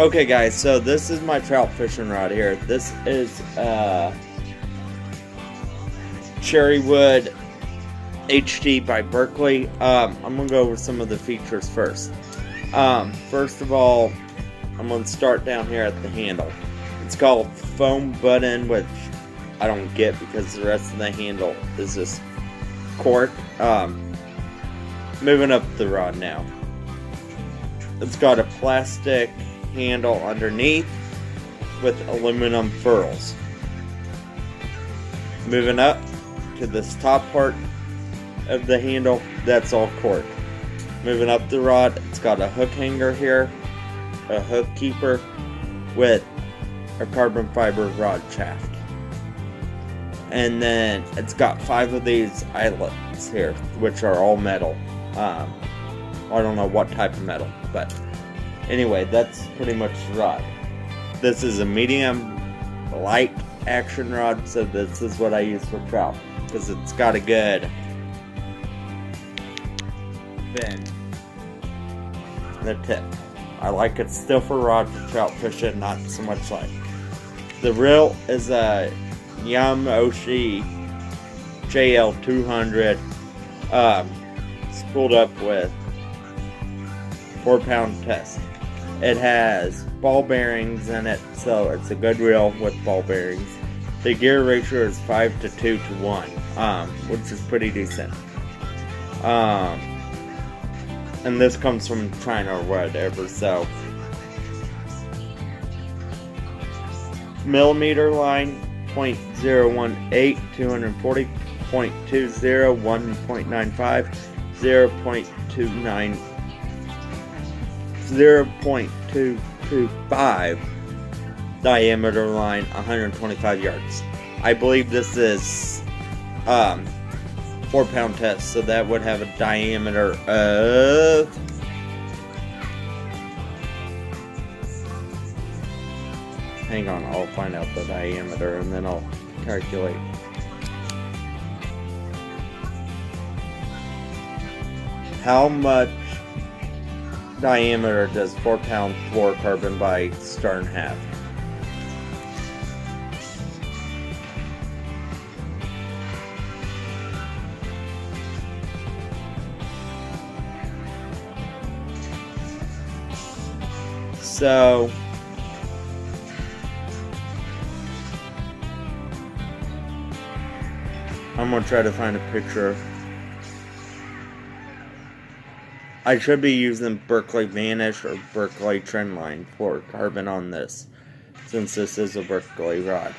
Okay guys, so this is my trout fishing rod here. This is Cherrywood HD by Berkley. I'm gonna go over some of the features first. First of all, I'm gonna start down here at the handle. It's called foam button, which I don't get because the rest of the handle is just cork. Moving up the rod now. It's got a plastic handle underneath with aluminum ferrules. Moving up to this top part of the handle, that's all cork. Moving up the rod, it's got a hook hanger here, a hook keeper with a carbon fiber rod shaft. And then it's got 5 of these eyelets here, which are all metal. I don't know what type of metal, but anyway, that's pretty much the rod. This is a medium light action rod, so this is what I use for trout because it's got a good bend in the tip. I like it still for rod for trout fishing, not so much light. The reel is a Yamaoshi JL200 spooled up with 4-pound test. It has ball bearings in it, so it's a good reel with ball bearings. The gear ratio is 5 to 2 to 1, which is pretty decent. And this comes from China or whatever, so. Millimeter line, 0.018, 240, 0.20, 1.95, 0.29, 0.225 diameter line, 125 yards. I believe this is 4-pound test, so that would have a diameter of hang on, I'll find out the diameter and then I'll calculate. How much diameter does 4-pound fluorocarbon by stern have? So I'm gonna try to find a picture. I should be using Berkley Vanish or Berkley Trendline fluorocarbon on this, since this is a Berkley rod.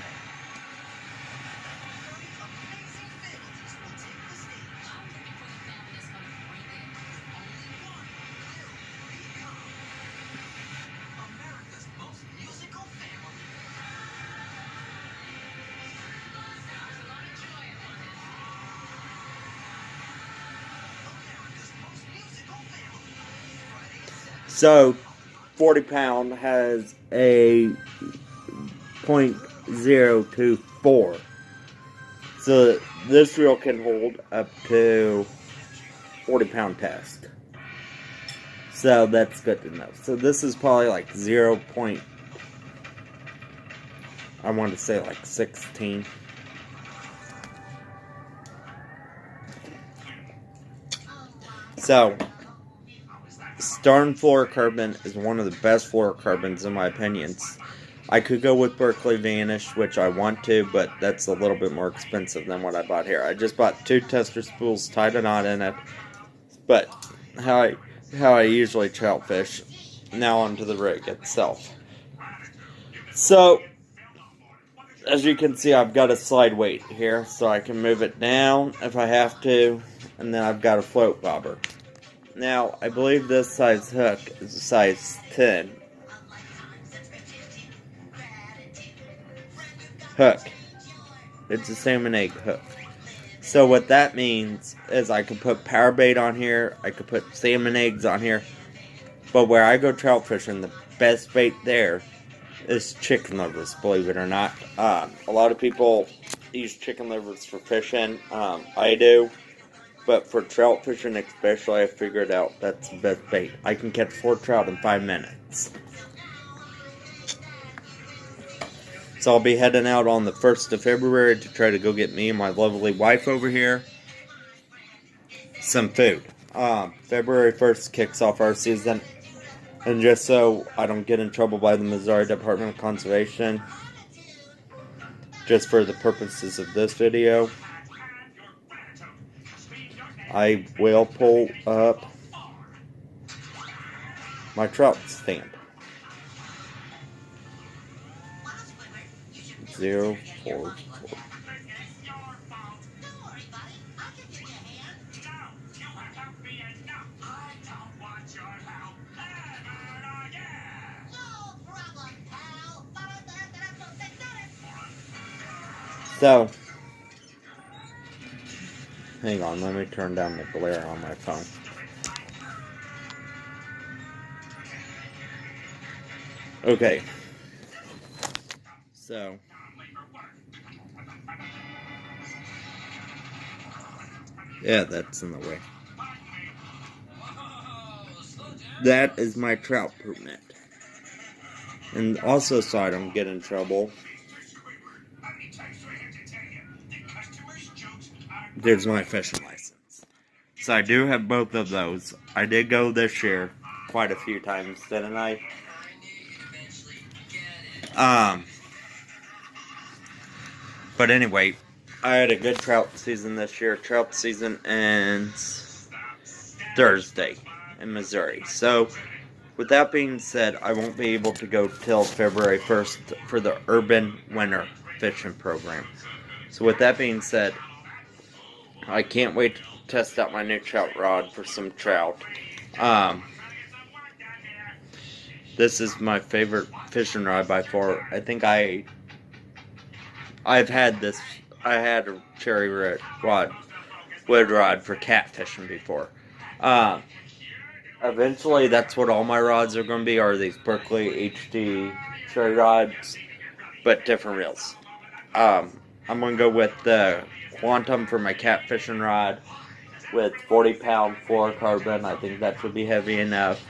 So, 40-pound has a 0.024. So, this reel can hold up to 40-pound test. So, that's good to know. So, this is probably like 0. I want to say like 16. So, stern fluorocarbon is one of the best fluorocarbons in my opinion. I could go with Berkley Vanish, which I want to, but that's a little bit more expensive than what I bought here. I just bought 2 tester spools, tied a knot in it, but how I usually trout fish. Now onto the rig itself. So, as you can see, I've got a slide weight here, so I can move it down if I have to, and then I've got a float bobber. Now, I believe this size hook is a size 10. Hook. It's a salmon egg hook. So what that means is I could put power bait on here, I could put salmon eggs on here, but where I go trout fishing, the best bait there is chicken livers, believe it or not. A lot of people use chicken livers for fishing. I do. But for trout fishing especially, I figured out that's the best bait. I can catch 4 trout in 5 minutes. So I'll be heading out on the 1st of February to try to go get me and my lovely wife over here some food. February 1st kicks off our season. And just so I don't get in trouble by the Missouri Department of Conservation, just for the purposes of this video, I will pull up my Trout stamp. 044. So, hang on, let me turn down the glare on my phone. Okay. So, yeah, that's in the way. That is my trout permit. And also, so I don't get in trouble, there's my fishing license. So I do have both of those. I did go this year quite a few times, didn't I? But anyway, I had a good trout season this year. Trout season ends Thursday in Missouri. So, with that being said, I won't be able to go till February 1st for the Urban Winter Fishing Program. So with that being said, I can't wait to test out my new trout rod for some trout. This is my favorite fishing rod by far. I think I've had this. I had a cherry wood rod for catfishing before. Eventually, that's what all my rods are going to be, are these Berkley HD cherry rods, but different reels. I'm going to go with the Quantum for my catfishing rod with 40-pound fluorocarbon. I think that should be heavy enough.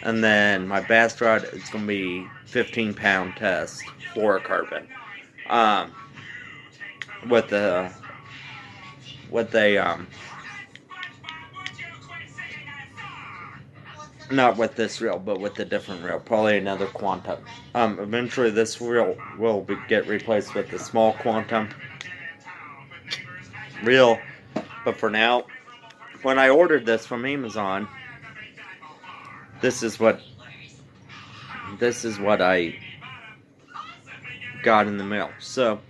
And then my bass rod is going to be 15-pound test fluorocarbon. Not with this reel, but with a different reel. Probably another Quantum. Eventually this reel will get replaced with the small Quantum reel. But for now, when I ordered this from Amazon, this is what I got in the mail. So,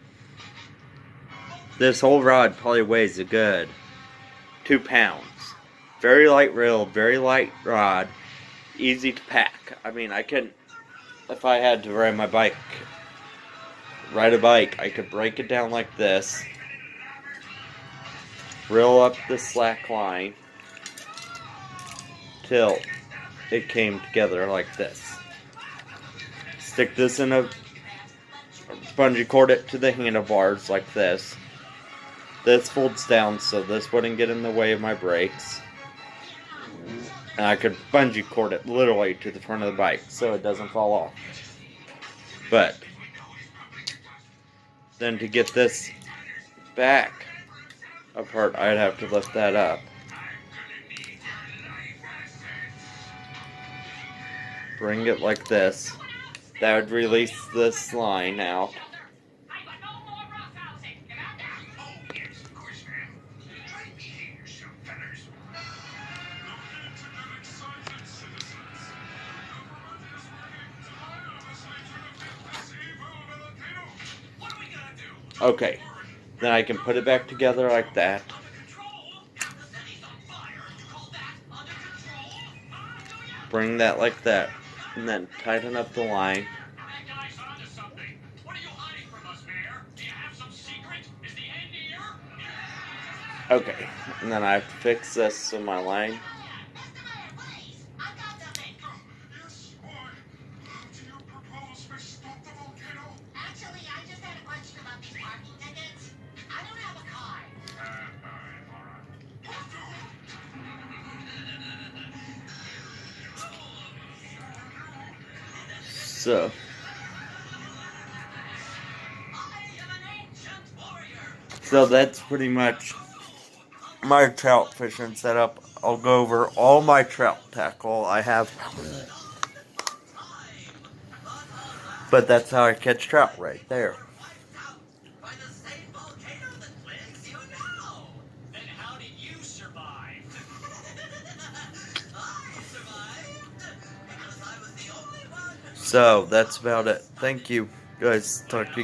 this whole rod probably weighs a good 2 pounds. Very light reel, very light rod, easy to pack. I mean, I could, if I had to ride a bike, I could break it down like this, reel up the slack line till it came together like this. Stick this in a bungee cord it to the handlebars like this. This folds down so this wouldn't get in the way of my brakes. And I could bungee cord it literally to the front of the bike so it doesn't fall off. But then to get this back apart, I'd have to lift that up. Bring it like this. That would release this line out. Okay, then I can put it back together like that. Bring that like that, and then tighten up the line. Okay, and then I have to fix this with my line. So, So that's pretty much my trout fishing setup. I'll go over all my trout tackle I have. But that's how I catch trout right there. So that's about it. Thank you, guys. Talk to you.